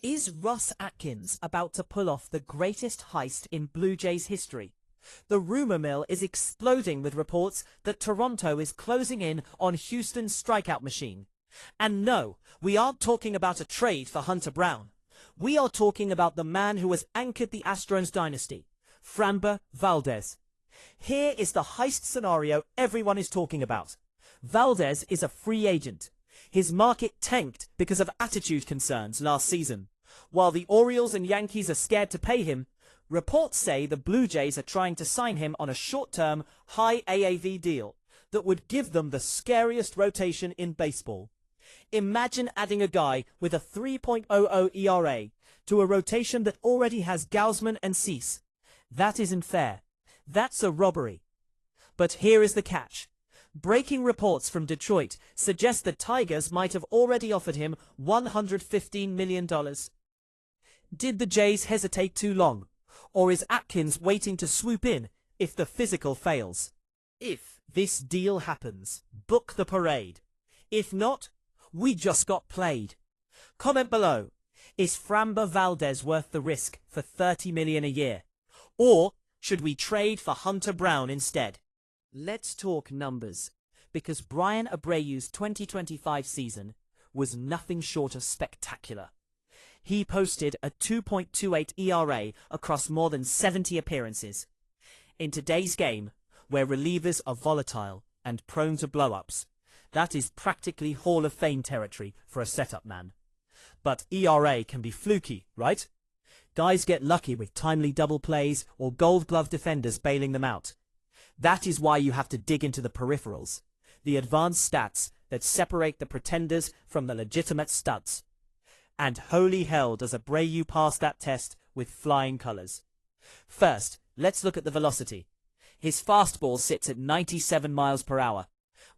Is Ross Atkins about to pull off the greatest heist in Blue Jays history? The rumor mill is exploding with reports that Toronto is closing in on Houston's strikeout machine. And no, we aren't talking about a trade for Hunter Brown. We are talking about the man who has anchored the Astros dynasty, Framber Valdez. Here is the heist scenario everyone is talking about. Valdez is a free agent. His market tanked because of attitude concerns last season. While the Orioles and Yankees are scared to pay him, reports say the Blue Jays are trying to sign him on a short-term, high AAV deal that would give them the scariest rotation in baseball. Imagine adding a guy with a 3.00 ERA to a rotation that already has Gausman and Cease. That isn't fair. That's a robbery. But here is the catch. Breaking reports from Detroit suggest the Tigers might have already offered him $115 million. Did the Jays hesitate too long? Or is Atkins waiting to swoop in if the physical fails? If this deal happens, book the parade. If not, we just got played. Comment below. Is Framber Valdez worth the risk for $30 million a year? Or should we trade for Hunter Brown instead? Let's talk numbers, because Brian Abreu's 2025 season was nothing short of spectacular. He posted a 2.28 ERA across more than 70 appearances. In today's game, where relievers are volatile and prone to blow-ups, that is practically Hall of Fame territory for a setup man. But ERA can be fluky, right? Guys get lucky with timely double plays or gold glove defenders bailing them out. That is why you have to dig into the peripherals, the advanced stats that separate the pretenders from the legitimate studs. And holy hell does Abreu pass that test with flying colors. First, let's look at the velocity. His fastball sits at 97 miles per hour,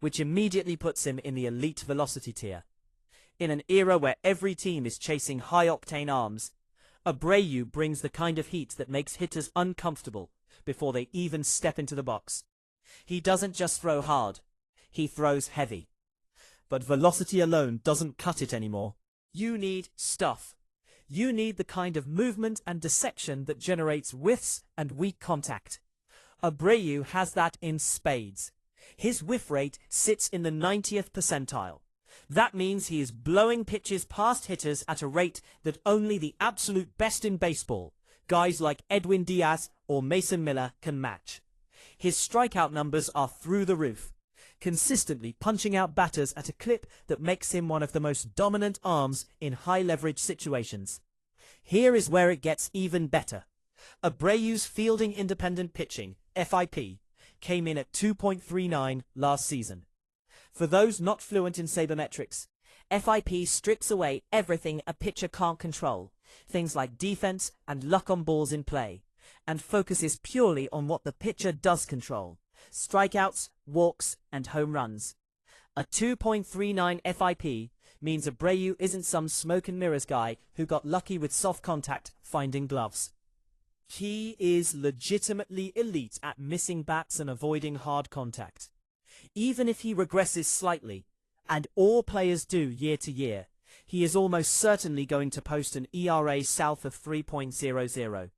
which immediately puts him in the elite velocity tier. In an era where every team is chasing high-octane arms, Abreu brings the kind of heat that makes hitters uncomfortable before they even step into the box. He doesn't just throw hard, he throws heavy. But velocity alone doesn't cut it anymore. You need stuff. You need the kind of movement and dissection that generates whiffs and weak contact. Abreu has that in spades. His whiff rate sits in the 90th percentile. That means he is blowing pitches past hitters at a rate that only the absolute best in baseball, guys like Edwin Diaz or Mason Miller, can match. His strikeout numbers are through the roof, consistently punching out batters at a clip that makes him one of the most dominant arms in high-leverage situations. Here is where it gets even better. Abreu's fielding independent pitching, FIP, came in at 2.39 last season. For those not fluent in sabermetrics, FIP strips away everything a pitcher can't control, things like defense and luck on balls in play, and focuses purely on what the pitcher does control: strikeouts, walks, and home runs. A 2.39 FIP means Abreu isn't some smoke and mirrors guy who got lucky with soft contact finding gloves. He is legitimately elite at missing bats and avoiding hard contact. Even if he regresses slightly, and all players do year to year, he is almost certainly going to post an ERA south of 3.00.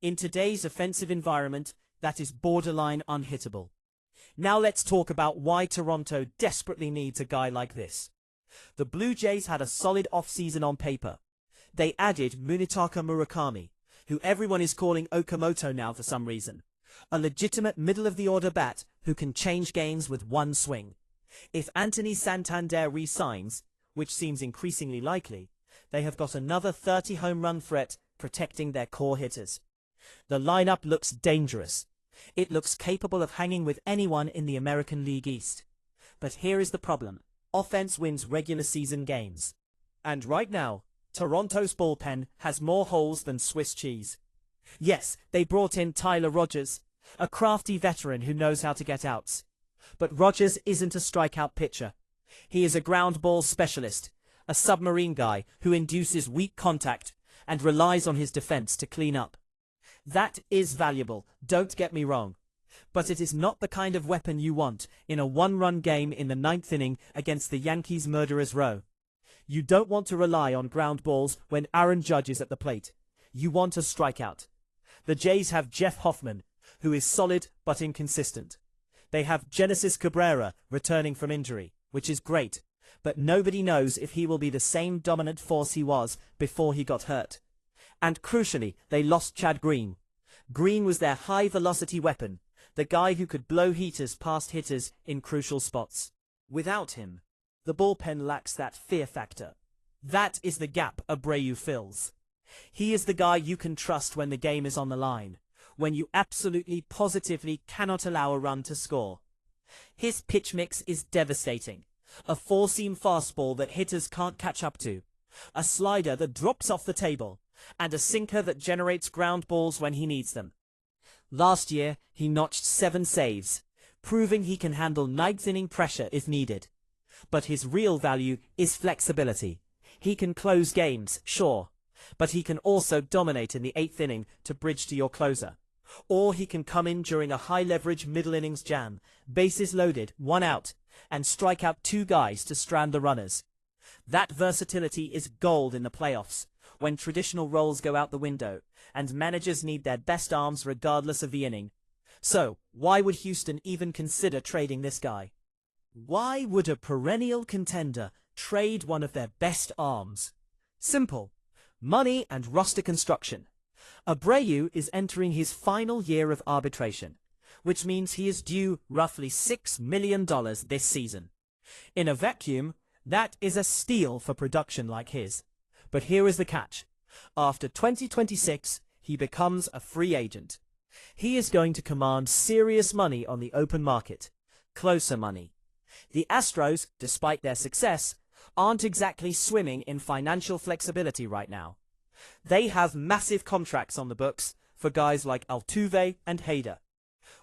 In today's offensive environment, that is borderline unhittable. Now let's talk about why Toronto desperately needs a guy like this. The Blue Jays had a solid offseason on paper. They added Munetaka Murakami, who everyone is calling Okamoto now for some reason. A legitimate middle-of-the-order bat who can change games with one swing. If Anthony Santander re-signs, which seems increasingly likely, they have got another 30 home run threat protecting their core hitters. The lineup looks dangerous. It looks capable of hanging with anyone in the American League East. But here is the problem. Offense wins regular season games. And right now, Toronto's bullpen has more holes than Swiss cheese. Yes, they brought in Tyler Rogers, a crafty veteran who knows how to get outs. But Rogers isn't a strikeout pitcher. He is a ground ball specialist, a submarine guy who induces weak contact and relies on his defense to clean up. That is valuable, don't get me wrong. But it is not the kind of weapon you want in a one-run game in the ninth inning against the Yankees' murderer's row. You don't want to rely on ground balls when Aaron Judge is at the plate. You want a strikeout. The Jays have Jeff Hoffman, who is solid but inconsistent. They have Genesis Cabrera returning from injury, which is great, but nobody knows if he will be the same dominant force he was before he got hurt. And crucially, they lost Chad Green. Green was their high-velocity weapon, the guy who could blow heaters past hitters in crucial spots. Without him, the bullpen lacks that fear factor. That is the gap Abreu fills. He is the guy you can trust when the game is on the line, when you absolutely positively cannot allow a run to score. His pitch mix is devastating. A four-seam fastball that hitters can't catch up to, a slider that drops off the table, and a sinker that generates ground balls when he needs them. Last year, he notched 7 saves, proving he can handle ninth-inning pressure if needed. But his real value is flexibility. He can close games, sure, but he can also dominate in the 8th inning to bridge to your closer. Or he can come in during a high-leverage middle-innings jam, bases loaded, 1 out, and strike out 2 guys to strand the runners. That versatility is gold in the playoffs, when traditional roles go out the window, and managers need their best arms regardless of the inning. So, why would Houston even consider trading this guy? Why would a perennial contender trade one of their best arms? Simple. Money and roster construction. Abreu is entering his final year of arbitration, which means he is due roughly $6 million this season. In a vacuum, that is a steal for production like his. But here is the catch. After 2026, he becomes a free agent. He is going to command serious money on the open market. Closer money. The Astros, despite their success, aren't exactly swimming in financial flexibility right now. They have massive contracts on the books for guys like Altuve and Hader.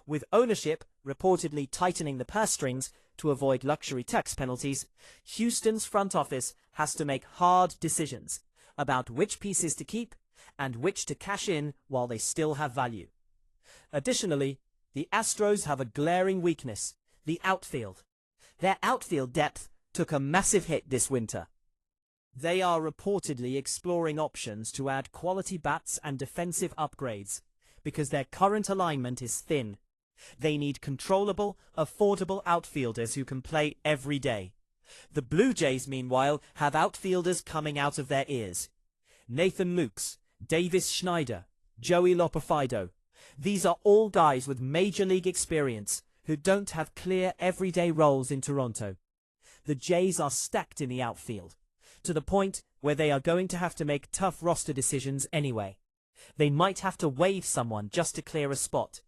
With ownership reportedly tightening the purse strings to avoid luxury tax penalties, Houston's front office has to make hard decisions about which pieces to keep and which to cash in while they still have value. Additionally, the Astros have a glaring weakness, the outfield. Their outfield depth took a massive hit this winter. They are reportedly exploring options to add quality bats and defensive upgrades, because their current alignment is thin. They need controllable, affordable outfielders who can play every day. The Blue Jays, meanwhile, have outfielders coming out of their ears. Nathan Lukes, Davis Schneider, Joey Lopafido. These are all guys with major league experience who don't have clear everyday roles in Toronto. The Jays are stacked in the outfield, to the point where they are going to have to make tough roster decisions anyway. They might have to waive someone just to clear a spot.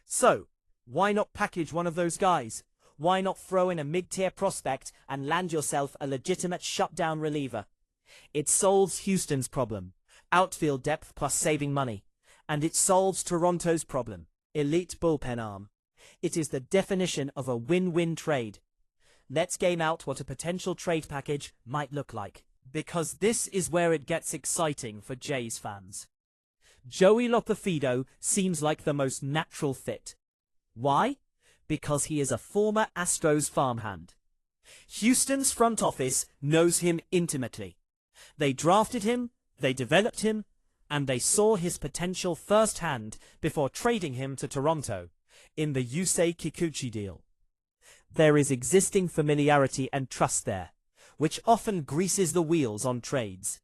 So, why not package one of those guys? Why not throw in a mid-tier prospect and land yourself a legitimate shutdown reliever? It solves Houston's problem, outfield depth plus saving money. And it solves Toronto's problem, elite bullpen arm. It is the definition of a win-win trade. Let's game out what a potential trade package might look like, because this is where it gets exciting for Jays fans. Joey Lopafido seems like the most natural fit. Why? Because he is a former Astros farmhand. Houston's front office knows him intimately. They drafted him, they developed him, and they saw his potential firsthand before trading him to Toronto in the Yusei Kikuchi deal. There is existing familiarity and trust there, which often greases the wheels on trades.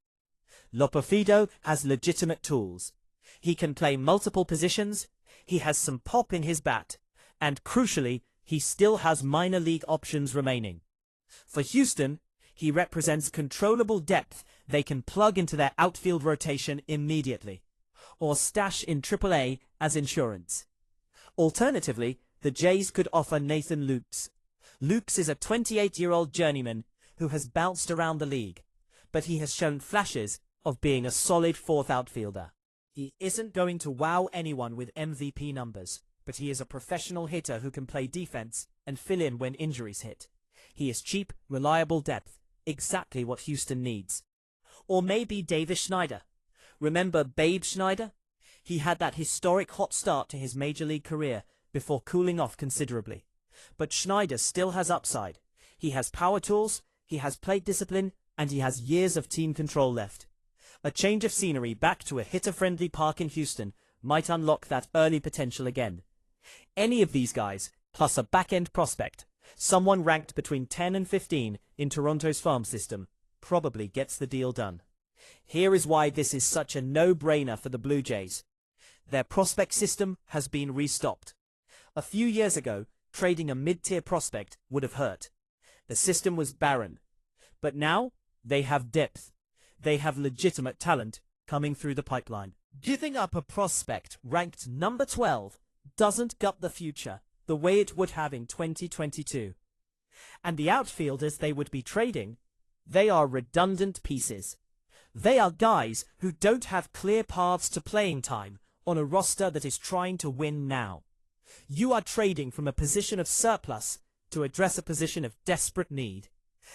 Lopafido has legitimate tools. He can play multiple positions, he has some pop in his bat, and crucially, he still has minor league options remaining. For Houston, he represents controllable depth they can plug into their outfield rotation immediately, or stash in AAA as insurance. Alternatively, the Jays could offer Nathan Lukes. Lukes is a 28-year-old journeyman who has bounced around the league, but he has shown flashes of being a solid fourth outfielder. He isn't going to wow anyone with MVP numbers, but he is a professional hitter who can play defense and fill in when injuries hit. He is cheap, reliable depth, exactly what Houston needs. Or maybe Davis Schneider. Remember Babe Schneider? He had that historic hot start to his major league career before cooling off considerably. But Schneider still has upside. He has power tools, he has plate discipline, and he has years of team control left. A change of scenery back to a hitter-friendly park in Houston might unlock that early potential again. Any of these guys, plus a back-end prospect, someone ranked between 10 and 15 in Toronto's farm system, probably gets the deal done. Here is why this is such a no-brainer for the Blue Jays. Their prospect system has been restocked. A few years ago, trading a mid-tier prospect would have hurt. The system was barren. But now, they have depth. They have legitimate talent coming through the pipeline. Giving up a prospect ranked number 12 doesn't gut the future the way it would have in 2022. And the outfielders they would be trading, they are redundant pieces. They are guys who don't have clear paths to playing time on a roster that is trying to win now. You are trading from a position of surplus to address a position of desperate need.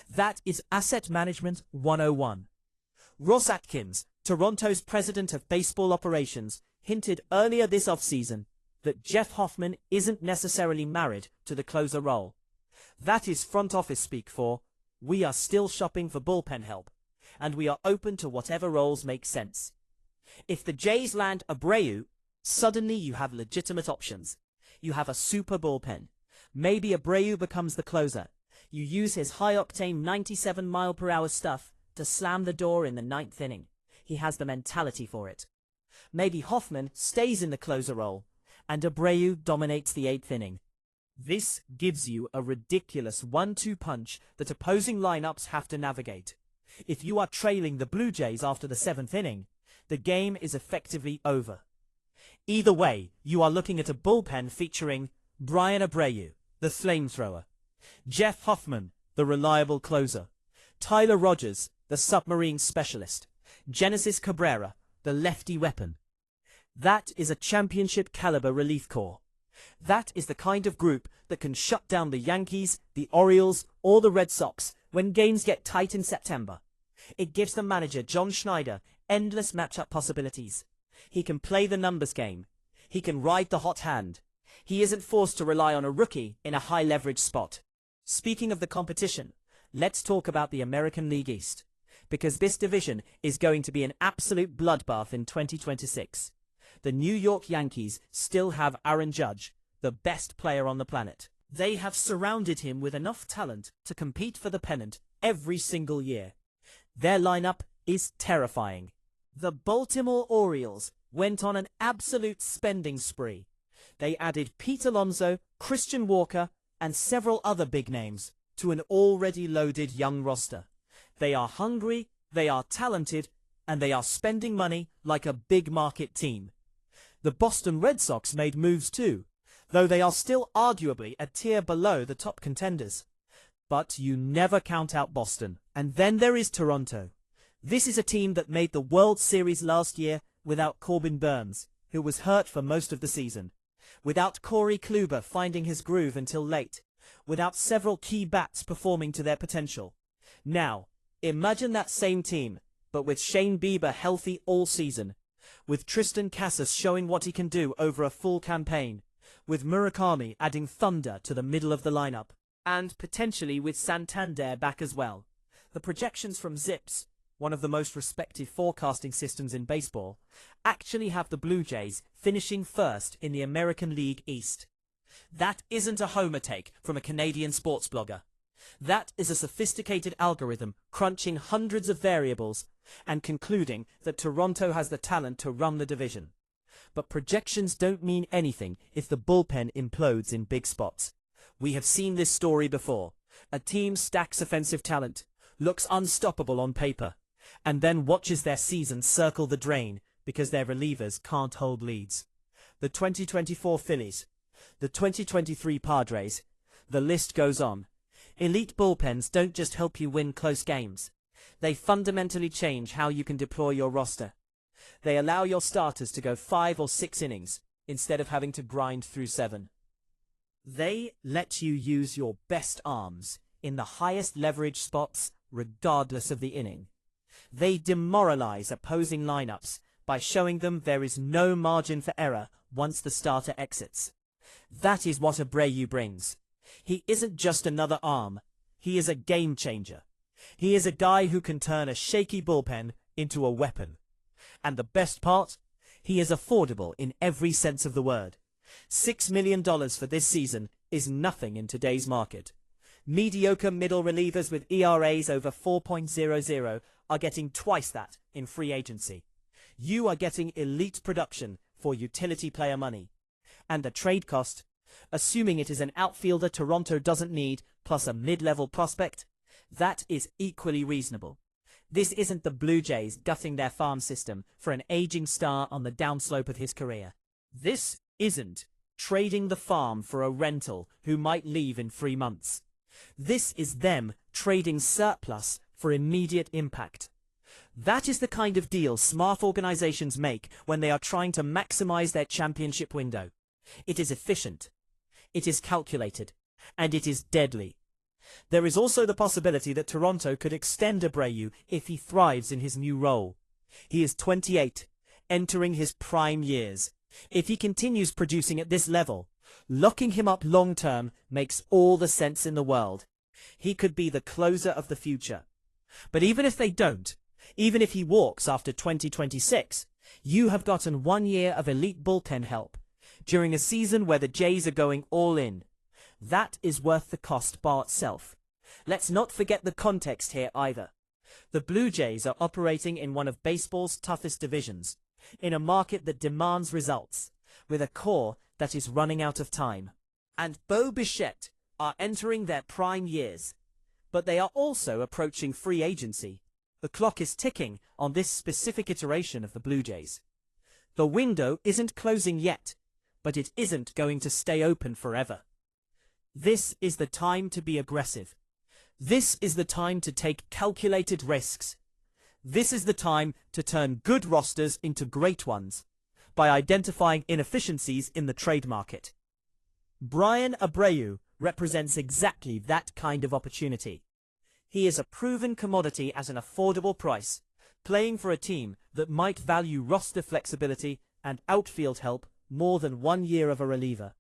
That is Asset Management 101. Ross Atkins, Toronto's president of baseball operations, hinted earlier this offseason that Jeff Hoffman isn't necessarily married to the closer role. That is front office speak for, we are still shopping for bullpen help, and we are open to whatever roles make sense. If the Jays land Abreu, suddenly you have legitimate options. You have a super bullpen. Maybe Abreu becomes the closer. You use his high-octane 97-mile-per-hour stuff to slam the door in the 9th inning. He has the mentality for it. Maybe Hoffman stays in the closer role, and Abreu dominates the 8th inning. This gives you a ridiculous 1-2 punch that opposing lineups have to navigate. If you are trailing the Blue Jays after the 7th inning, the game is effectively over. Either way, you are looking at a bullpen featuring Brian Abreu, the flamethrower, Jeff Hoffman, the reliable closer, Tyler Rogers, the submarine specialist, Genesis Cabrera, the lefty weapon. That is a championship-caliber relief corps. That is the kind of group that can shut down the Yankees, the Orioles, or the Red Sox when games get tight in September. It gives the manager John Schneider endless matchup possibilities. He can play the numbers game. He can ride the hot hand. He isn't forced to rely on a rookie in a high-leverage spot. Speaking of the competition, let's talk about the American League East, because this division is going to be an absolute bloodbath in 2026. The New York Yankees still have Aaron Judge, the best player on the planet. They have surrounded him with enough talent to compete for the pennant every single year. Their lineup is terrifying. The Baltimore Orioles went on an absolute spending spree. They added Pete Alonso, Christian Walker, and several other big names to an already loaded young roster. They are hungry, they are talented, and they are spending money like a big market team. The Boston Red Sox made moves too, though they are still arguably a tier below the top contenders. But you never count out Boston. And then there is Toronto. This is a team that made the World Series last year without Corbin Burns, who was hurt for most of the season. Without Corey Kluber finding his groove until late. Without several key bats performing to their potential. Now, imagine that same team, but with Shane Bieber healthy all season. With Tristan Casas showing what he can do over a full campaign. With Murakami adding thunder to the middle of the lineup. And potentially with Santander back as well. The projections from Zips, one of the most respected forecasting systems in baseball, actually have the Blue Jays finishing first in the American League East. That isn't a homer take from a Canadian sports blogger. That is a sophisticated algorithm crunching hundreds of variables and concluding that Toronto has the talent to run the division. But projections don't mean anything if the bullpen implodes in big spots. We have seen this story before. A team stacks offensive talent, looks unstoppable on paper, and then watches their season circle the drain because their relievers can't hold leads. The 2024 Phillies, the 2023 Padres, the list goes on. Elite bullpens don't just help you win close games. They fundamentally change how you can deploy your roster. They allow your starters to go 5 or 6 innings instead of having to grind through 7. They let you use your best arms in the highest leverage spots regardless of the inning. They demoralize opposing lineups by showing them there is no margin for error once the starter exits. That is what Abreu brings. He isn't just another arm. He is a game changer. He is a guy who can turn a shaky bullpen into a weapon. And the best part? He is affordable in every sense of the word. $6 million for this season is nothing in today's market. Mediocre middle relievers with ERAs over 4.00 are getting twice that in free agency. You are getting elite production for utility player money. And the trade cost, assuming it is an outfielder Toronto doesn't need, plus a mid-level prospect, that is equally reasonable. This isn't the Blue Jays gutting their farm system for an aging star on the downslope of his career. This isn't trading the farm for a rental who might leave in 3 months. This is them trading surplus for immediate impact. That is the kind of deal smart organizations make when they are trying to maximize their championship window. It is efficient, it is calculated, and it is deadly. There is also the possibility that Toronto could extend Abreu if he thrives in his new role. He is 28, entering his prime years. If he continues producing at this level, locking him up long-term makes all the sense in the world. He could be the closer of the future. But even if they don't, even if he walks after 2026, you have gotten 1 year of elite bullpen help during a season where the Jays are going all in. That is worth the cost bar itself. Let's not forget the context here either. The Blue Jays are operating in one of baseball's toughest divisions, in a market that demands results, with a core that is running out of time. And Bo Bichette are entering their prime years, but they are also approaching free agency. The clock is ticking on this specific iteration of the Blue Jays. The window isn't closing yet, but it isn't going to stay open forever. This is the time to be aggressive. This is the time to take calculated risks. This is the time to turn good rosters into great ones by identifying inefficiencies in the trade market. Bryan Abreu represents exactly that kind of opportunity. He is a proven commodity at an affordable price, playing for a team that might value roster flexibility and outfield help more than 1 year of a reliever.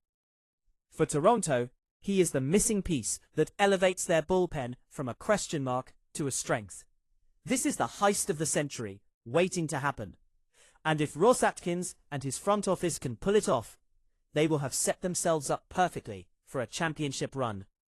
For Toronto, he is the missing piece that elevates their bullpen from a question mark to a strength. This is the heist of the century, waiting to happen. And if Ross Atkins and his front office can pull it off, they will have set themselves up perfectly for a championship run.